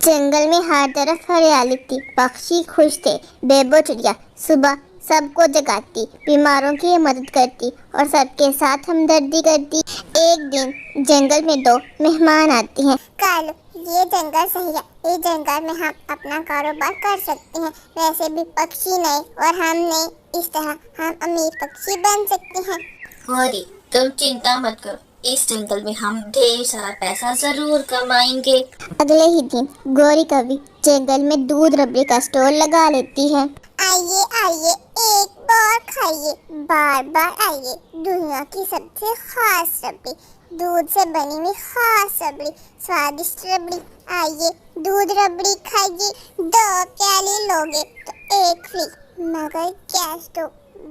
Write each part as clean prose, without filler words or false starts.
जंगल में हर तरफ हरियाली थी, पक्षी खुश थे। बेबो चिड़िया सुबह सबको जगाती, बीमारों की मदद करती और सबके साथ हमदर्दी करती। एक दिन जंगल में दो मेहमान आते हैं। कालू, ये जंगल सही है। इस जंगल में हम अपना कारोबार कर सकते हैं। वैसे भी पक्षी नहीं और हम नहीं, इस तरह हम अमीर पक्षी बन सकते हैं। गौरी, तुम चिंता मत करो, इस जंगल में हम ढेर सारा पैसा जरूर कमाएंगे। अगले ही दिन गौरी कवि जंगल में दूध रबड़ी का स्टॉल लगा लेती है। आइए आइए, एक बार खाइए, बार बार आइए। दुनिया की सबसे खास रबड़ी, दूध से बनी हुई खास रबड़ी, स्वादिष्ट रबड़ी। आइए दूध रबड़ी खाइए। 2 प्याले लोगे तो 1 फ्री, मगर कैश दो।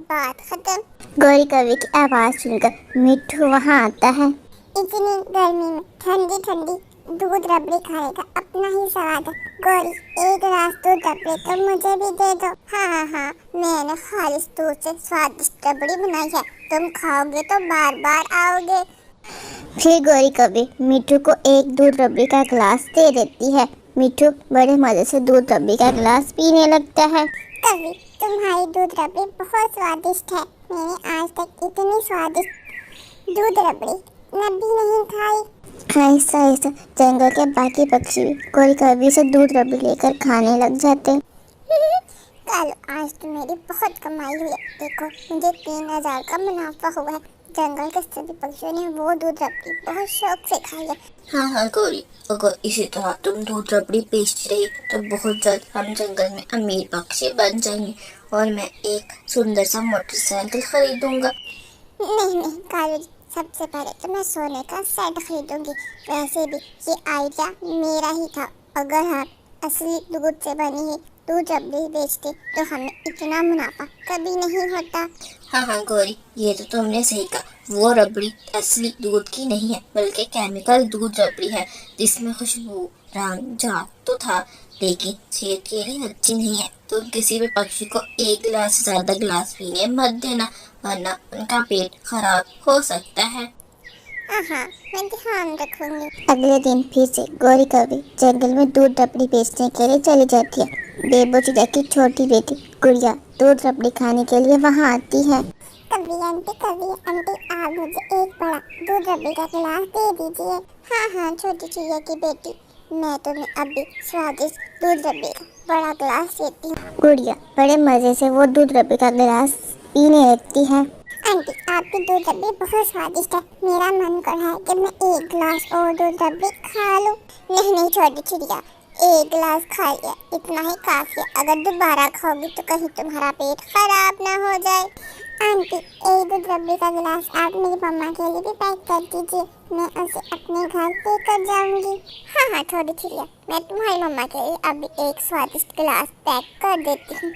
बात खत्म। गौरी कवि की आवाज सुनकर मिट्ठू वहाँ आता है। इतनी गर्मी में ठंडी ठंडी दूध रबड़ी खाने का अपना ही स्वाद है। गौरी, एक गिलास दूध रबड़ी तो मुझे भी दे दो। हाँ, मैंने खालिश दूध से स्वादिष्ट रबड़ी बनाई है। तुम खाओगे तो बार बार आओगे। फिर गौरी कवि मिट्ठू को एक दूध रबड़ी का गिलास दे देती है। मिट्ठू बड़े मजे से दूध रबड़ी का गिलास पीने लगता है। कवि, तुम्हारी दूध रबड़ी बहुत स्वादिष्ट है। मैंने आज तक इतनी स्वादिष्ट दूध रबड़ी कभी नहीं खाई। ऐसा ऐसा जंगल के बाकी पक्षी भी गौरी कवि से दूध रबड़ी लेकर खाने लग जाते। कालू, आज तो मेरी बहुत कमाई हुई है। देखो, मुझे 3000 का मुनाफा हुआ है। जंगल के सभी पक्षियों ने वो दूध रबड़ी बहुत शौक से खाई है। हाँ गौरी, अगर इसी तरह तुम दूध रबड़ी बेच रही तो बहुत जल्द हम जंगल में अमीर पक्षी बन जाएंगे और मैं एक सुंदर सा मोटरसाइकिल खरीदूंगा। नहीं कालू, सबसे पहले तो मैं सोने का सेट खरीदूंगी। वैसे भी ये आइडिया मेरा ही था। अगर हम असली दूध से बनी है दूध रबड़ी बेचते तो हमें इतना मुनाफा कभी नहीं होता। हाँ गौरी, ये तो तुमने सही कहा। वो रबड़ी असली दूध की नहीं है, बल्कि केमिकल दूध रबड़ी है, जिसमें खुशबू, रंग, जात तो था, लेकिन सेहत के लिए अच्छी नहीं है। तुम किसी भी पक्षी को 1 गिलास से ज्यादा गिलास पीने मत देना, वरना उनका पेट खराब हो सकता है। हाँ, मैं ध्यान रखूंगी। अगले दिन फिर से गौरी कवि जंगल में दूध रबड़ी बेचने के लिए चली जाती है। बेबो चिड़िया की छोटी बेटी गुड़िया दूध रबड़ी खाने के लिए वहाँ आती है। कवि आंटी, आप मुझे एक बड़ा दूध रबड़ी का गिलास दे दीजिए। हाँ, छोटी चिड़िया की बेटी, मैं तुम्हें अभी स्वादिष्ट दूध रबड़ी का बड़ा गिलास देती हूँ। गुड़िया बड़े मजे से वो दूध रबड़ी का गिलास पीने लगती है। आंटी, आपकी दूध रबड़ी बहुत स्वादिष्ट है। मेरा मन कर रहा है कि मैं 1 गिलास और दूध रबड़ी खा लूं। नहीं छोटी चिड़िया, 1 गिलास खा लिया, इतना ही काफी है। अगर दोबारा खाओगी तो कहीं तुम्हारा पेट खराब ना हो जाए। आंटी, एक दूध रबड़ी का गिलास आप मेरी मम्मा के लिए भी पैक कर दीजिए। मैं उसे अपने घर लेकर जाऊंगी। हाँ, छोटी चिड़िया, मैं तुम्हारी मम्मा के लिए अभी एक स्वादिष्ट गिलास पैक कर देती हूँ।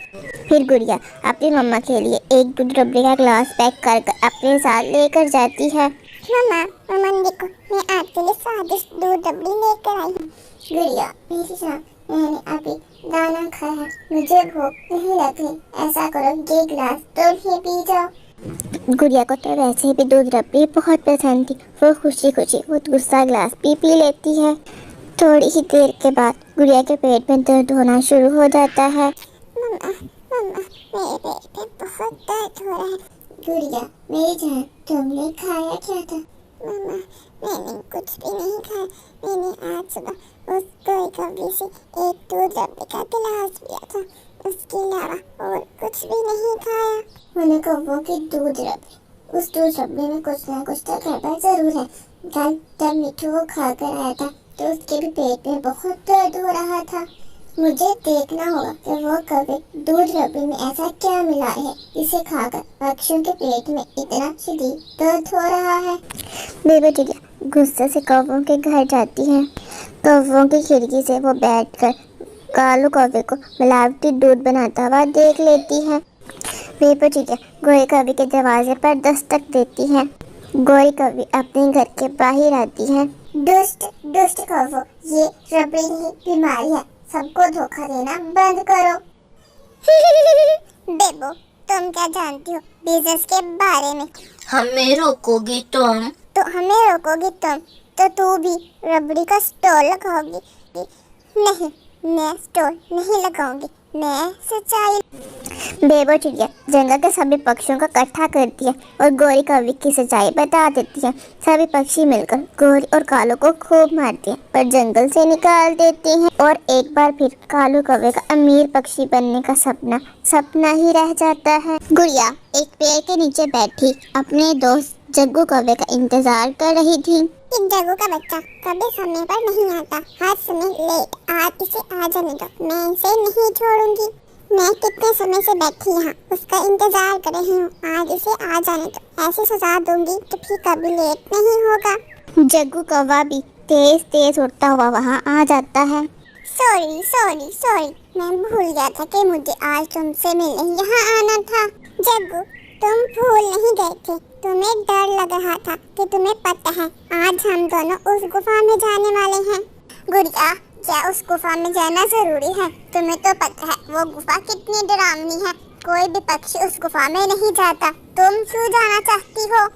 फिर गुड़िया अपनी मम्मा के लिए एक दूध रबड़ी का गिलास पैक कर अपने साथ लेकर जाती है। मम्मा देखो, मैं आपके लिए स्वादिष्ट दूध रबड़ी लेकर आई हूँ। गुड़िया मेरी जान, मैंने अभी दाना खाया है, मुझे भूख नहीं लगी। ऐसा करो ये गिलास तुम ही पी जाओ। गुड़िया को तो वैसे भी दूध रबड़ी बहुत पसंद थी। वो खुशी खुशी वो दूसरा गिलास पी लेती है। थोड़ी ही देर के बाद गुड़िया के पेट में दर्द होना शुरू हो जाता है। मम्मा, मेरे पेट में बहुत दर्द हो रहा है। गुड़िया मेरी जान, तुमने खाया क्या था? मम्मा, मैंने कुछ भी नहीं खाया। मैंने आज सुबह उस गौरी कवि से एक दूध रबड़ी का गिलास पिया था, उसके अलावा और कुछ भी नहीं खाया। उन्हें कहो कि दूध रबड़ी, उस दूध रबड़ी में कुछ ना कुछ तो गड़बड़ जरूर है। कल जब मिट्ठू वो खा कर आया था तो उसके भी पेट में बहुत दर्द हो रहा था। मुझे देखना होगा कि वो कभी दूध रबड़ी में ऐसा क्या मिला है जिसे खाकर पक्षियों के पेट में इतना शदीद दर्द हो रहा है। बेबो चिड़िया गुस्से से कौवों के घर जाती है। कौवों की खिड़की से वो बैठकर कालू कौवे को मिलावटी दूध बनाता हुआ देख लेती है। बेबो चिड़िया गौरी कवि के दरवाजे पर दस्तक देती है। गौरी कवि अपने घर के बाहर आती है। दुष्ट कौवों, ये रबड़ी नहीं बीमारी है, सबको धोखा देना बंद करो। बेबो, तुम क्या जानती हो बिजनेस के बारे में? हमें रोकोगी तुम? तो हमें रोकोगी तुम तो तू भी रबड़ी का स्टॉल लगाओगी। नहीं, मैं स्टोर नहीं लगाऊंगी, मैं सच्चाई। बेबो चिड़िया जंगल के सभी पक्षियों को इकट्ठा करती है और गोरी कौवे की सच्चाई बता देती है। सभी पक्षी मिलकर गोरी और कालू को खूब मारते हैं पर जंगल से निकाल देते हैं और एक बार फिर कालू कौवे का अमीर पक्षी बनने का सपना ही रह जाता है। गुड़िया एक पेड़ के नीचे बैठी अपने दोस्त जग्गू कौवे का इंतजार कर रही थी। इन जग्गू का बच्चा कभी समय पर नहीं आता, हर समय लेट। आज इसे आ जाने दो, मैं इसे नहीं छोड़ूंगी। मैं कितने समय से बैठी यहाँ उसका इंतजार कर रही हूँ, आज इसे आ जाने दो। ऐसी सजा दूंगी तो फिर कभी लेट नहीं होगा। जग्गू कौवा भी तेज तेज उड़ता हुआ वहाँ आ जाता है। सॉरी, मैं भूल गया था कि मुझे आज तुमसे मिलने यहाँ आना था। जग्गू तुम भूल नहीं गए थे, तुम्हें डर लग रहा था कि तुम्हें पता है आज हम दोनों उस गुफा में जाने वाले हैं। गुड़िया क्या उस गुफा में जाना जरूरी है? तुम्हें तो पता है वो गुफा कितनी डरावनी है, कोई भी पक्षी उस गुफा में नहीं जाता। तुम क्यों जाना चाहती हो?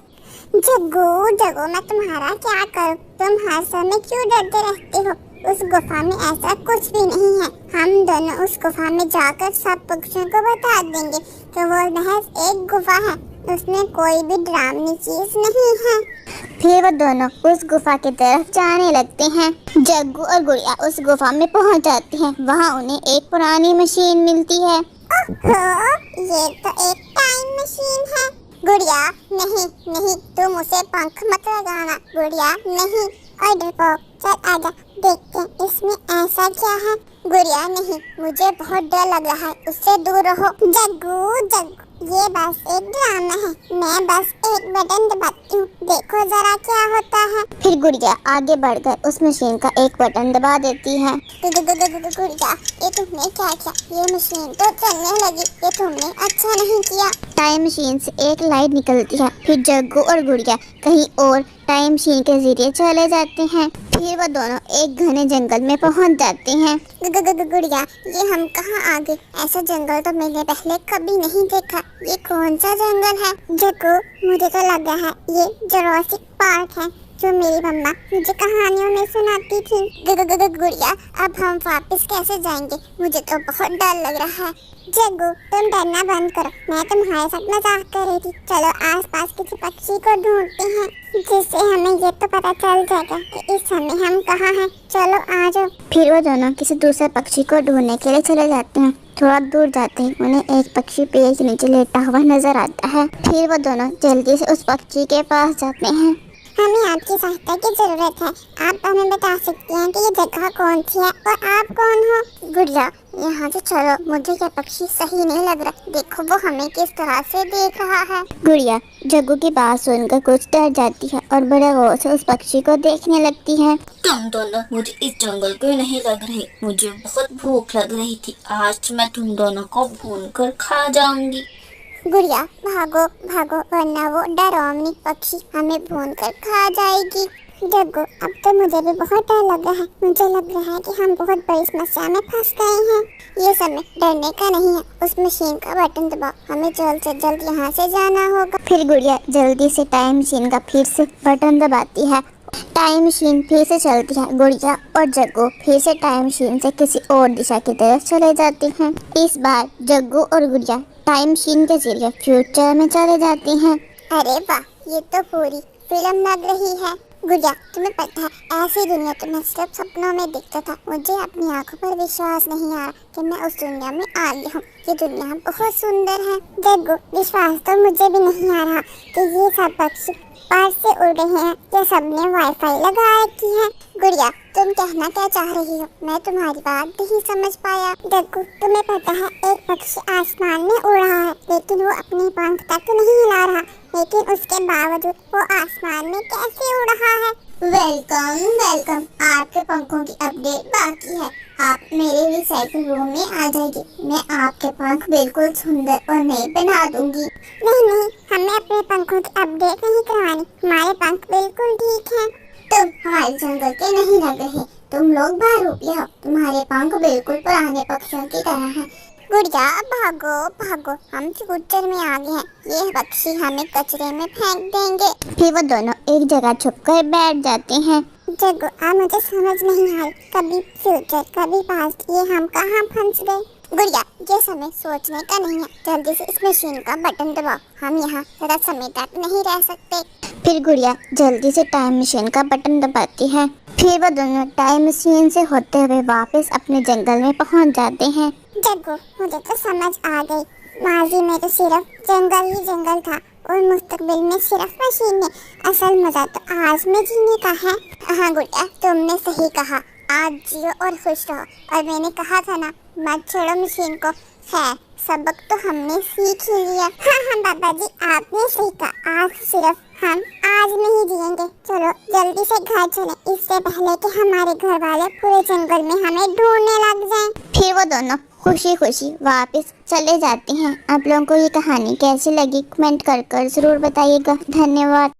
जग्गू मैं तुम्हारा क्या करूं? तुम हर समय क्यों डरते रहते हो? उस गुफा में ऐसा कुछ भी नहीं है। हम दोनों उस गुफा में जाकर सब पक्षियों को बता देंगे कि वो महज एक गुफा है, उसमें कोई भी डरावनी चीज नहीं है। फिर वो दोनों उस गुफा की तरफ जाने लगते हैं। जग्गू और गुड़िया उस गुफा में पहुंच जाते हैं। वहां उन्हें एक पुरानी मशीन मिलती है। ओहो, ये तो एक टाइम मशीन है। गुड़िया नहीं, तुम उसे पंख मत लगाना। गुड़िया नहीं, और डरपोक चल आजा, देखते हैं इसमें ऐसा क्या है। गुड़िया नहीं, मुझे बहुत डर लग रहा है, उससे दूर रहो। जग्गू ये बस एक ड्रामा है, मैं बस एक बटन दबाती हूँ, देखो जरा क्या होता है। फिर गुड़िया आगे बढ़कर उस मशीन का एक बटन दबा देती है। गुड़िया ये तुमने क्या किया? ये मशीन तो चलने लगी, ये तुमने अच्छा नहीं किया। टाइम मशीन से एक लाइट निकलती है। फिर जग्गू और गुड़िया कहीं और टाइम मशीन के जरिए चले जाते हैं। फिर वो दोनों एक घने जंगल में पहुंच जाते हैं। गुड़िया ये हम कहाँ आ गए? ऐसा जंगल तो मैंने पहले कभी नहीं देखा। ये कौन सा जंगल है? जग्गू मुझे तो लग रहा है ये जुरासिक पार्क है जो मेरी मम्मा मुझे कहानियों में सुनाती थी। गुड़िया अब हम वापस कैसे जाएंगे? मुझे तो बहुत डर लग रहा है। जग्गू तुम डरना बंद करो, मैं तुम्हारे साथ मजाक कर रही थी। चलो आसपास किसी पक्षी को ढूंढते हैं जिससे हमें ये तो पता चल जाएगा कि इस समय हम कहाँ हैं। चलो आ जाओ। फिर वो दोनों किसी दूसरे पक्षी को ढूंढने के लिए चले जाते हैं। थोड़ा दूर जाते ही उन्हें एक पक्षी पेड़ के नीचे लेटा हुआ नजर आता है। फिर वो दोनों जल्दी से उस पक्षी के पास जाते हैं। हमें आपकी सहायता की जरूरत है, आप हमें बता सकती हैं कि ये जगह कौन सी है और आप कौन हो? गुड़िया यहाँ से चलो, मुझे ये पक्षी सही नहीं लग रहा, देखो वो हमें किस तरह से देख रहा है। गुड़िया जग्गू की बात सुनकर कुछ डर जाती है और बड़े गौर से उस पक्षी को देखने लगती है। तुम दोनों मुझे इस जंगल को नहीं लग रही, मुझे बहुत भूख लग रही थी, आज मैं तुम दोनों को भून कर खा जाऊंगी। गुड़िया भागो वरना वो डरावनी पक्षी हमें भून कर खा जाएगी। जग्गू अब तो मुझे भी बहुत डर लग रहा है, मुझे लग रहा है कि हम बहुत बड़ी समस्या में फंस गए हैं। ये समय डरने का नहीं है, उस मशीन का बटन दबाओ, हमें जल्द से जल्द यहाँ से जाना होगा। फिर गुड़िया जल्दी से टाइम मशीन का फिर से बटन दबाती है। टाइम मशीन फिर से चलती है। गुड़िया और जग्गू फिर से टाइम मशीन से किसी और दिशा की तरफ चले जाते हैं। इस बार जग्गू और गुड़िया टाइम मशीन के जरिए फ्यूचर में चले जाते हैं। अरे वाह, ये तो पूरी फिल्म लग रही है। गुड़िया तुम्हें पता है ऐसी दुनिया तो मैं सिर्फ सपनों में दिखता था, मुझे अपनी आंखों पर विश्वास नहीं आ रहा कि मैं उस दुनिया में आ गई हूँ। ये दुनिया बहुत सुंदर है। जग्गू विश्वास तो मुझे भी नहीं आ रहा कि ये सब पक्षी पार से उड़ रहे हैं, ये सबने वाईफाई लगा रखी है। गुड़िया तुम कहना क्या चाह रही हो? मैं तुम्हारी बात नहीं समझ पाया। जग्गू तुम्हें पता है एक पक्षी आसमान में उड़ रहा है लेकिन वो अपनी पंख तक नहीं हिला रहा, लेकिन उसके बावजूद वो आसमान में कैसे उड़ रहा है? वेलकम, आपके पंखों की अपडेट बाकी है। आप मेरे रिसाइकिल रूम में आ जाइए, मैं आपके पंख बिल्कुल सुंदर और नए बना दूंगी। नहीं, हमें अपने पंखों की अपडेट नहीं करवानी, हमारे पंख बिल्कुल ठीक हैं। तुम हमारे जंगल के नहीं लग रहे, तुम लोग बहरूपिया हो, तुम्हारे पंख बिल्कुल पुराने पक्षियों की तरह हैं। गुड़िया भागो, हम फ्यूचर में आ गए हैं, ये पक्षी हमें कचरे में फेंक देंगे। फिर वो दोनों एक जगह छुपकर बैठ जाते हैं। जग्गू आप मुझे समझ नहीं आ रही, कभी फ्यूचर कभी पास्ट, ये हम कहाँ फंस गए। गुड़िया ये समय सोचने का नहीं है, जल्दी से इस मशीन का बटन दबाओ, हम यहाँ ज़्यादा समय तक नहीं रह सकते। फिर गुड़िया जल्दी से टाइम मशीन का बटन दबाती है। फिर वो दोनों टाइम मशीन से होते हुए वापस अपने जंगल में पहुंच जाते हैं। जग्गू मुझे तो समझ आ गई, माजी में तो सिर्फ जंगल ही जंगल था और मुस्तकबिल में सिर्फ मशीन है। असल मजा तो आज में जीने का है। हाँ गुड़िया तुमने सही कहा, आज जियो और खुश रहो। और मैंने कहा था ना मत छोड़ो मशीन को। खैर सबक तो हमने सीख ही लिया। हाँ बाबा जी आपने सही कहा, आज सिर्फ हम आज में ही जिएंगे। चलो जल्दी से घर चलें, इससे पहले कि हमारे घर वाले पूरे जंगल में हमें ढूंढने लग जाएं। फिर वो दोनों खुशी खुशी वापस चले जाते हैं। आप लोगों को ये कहानी कैसी लगी कमेंट कर जरूर बताइएगा। धन्यवाद।